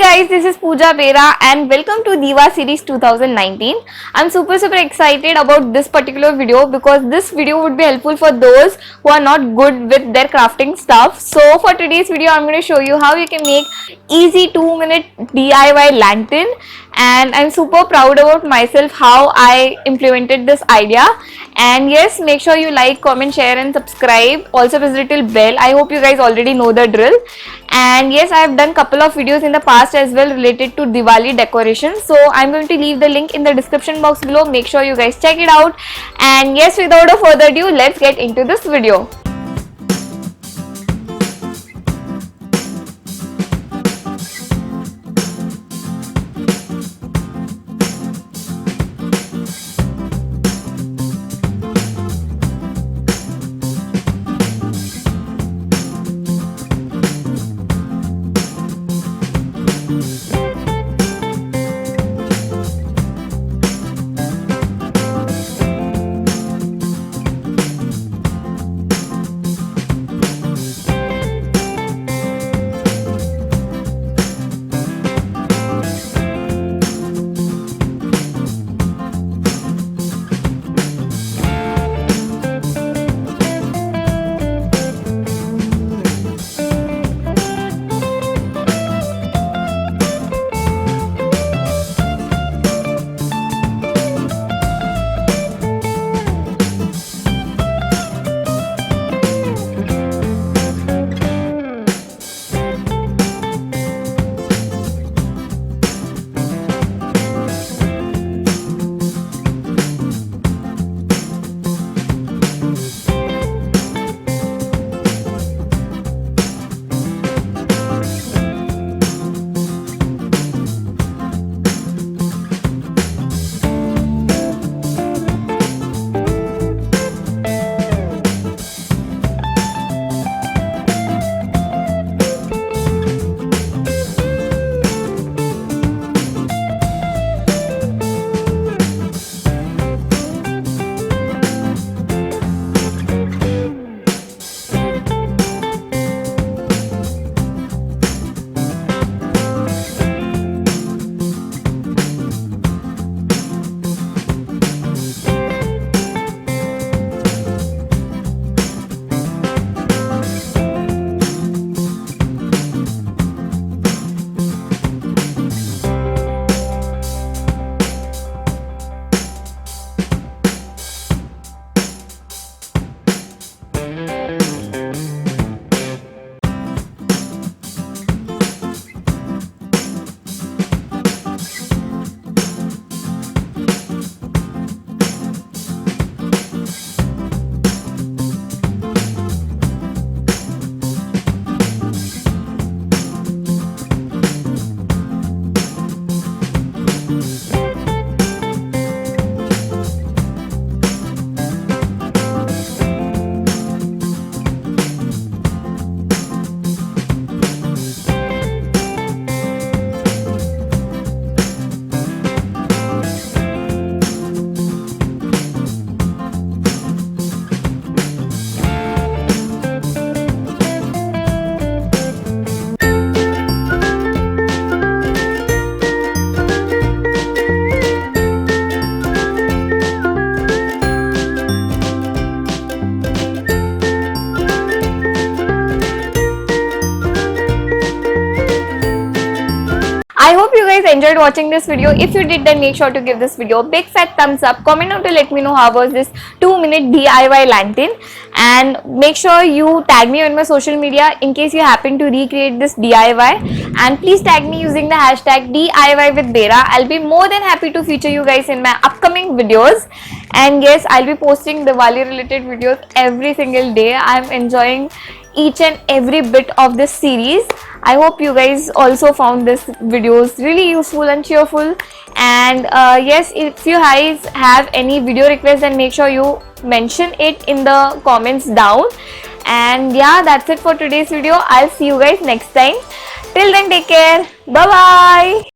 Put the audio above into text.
guys, this is Pooja Bera and welcome to Diva series 2019. I'm super excited about this particular video because this video would be helpful for those who are not good with their crafting stuff. So for today's video, I'm going to show you how you can make easy 2-minute DIY lantern, and I'm super proud about myself how I implemented this idea. And yes, make sure you like, comment, share and subscribe. Also press the little bell. I hope you guys already know the drill. And yes, I have done couple of videos in the past as well related to Diwali decoration, so I'm going to leave the link in the description box below. Make sure you guys check it out. And yes, without a further ado, let's get into this video. I hope you guys enjoyed watching this video. If you did, then make sure to give this video a big fat thumbs up. Comment down to let me know how was this 2-minute DIY lantern, and make sure you tag me on my social media in case you happen to recreate this DIY, and please tag me using the hashtag DIY with Bera. I'll be more than happy to feature you guys in my upcoming videos. And yes, I'll be posting Diwali related videos every single day. I'm enjoying each and every bit of this series. I hope you guys also found this videos really useful and cheerful. And yes, if you guys have any video requests, then make sure you mention it in the comments down. And yeah, that's it for today's video. I'll see you guys next time. Till then, take care. Bye bye.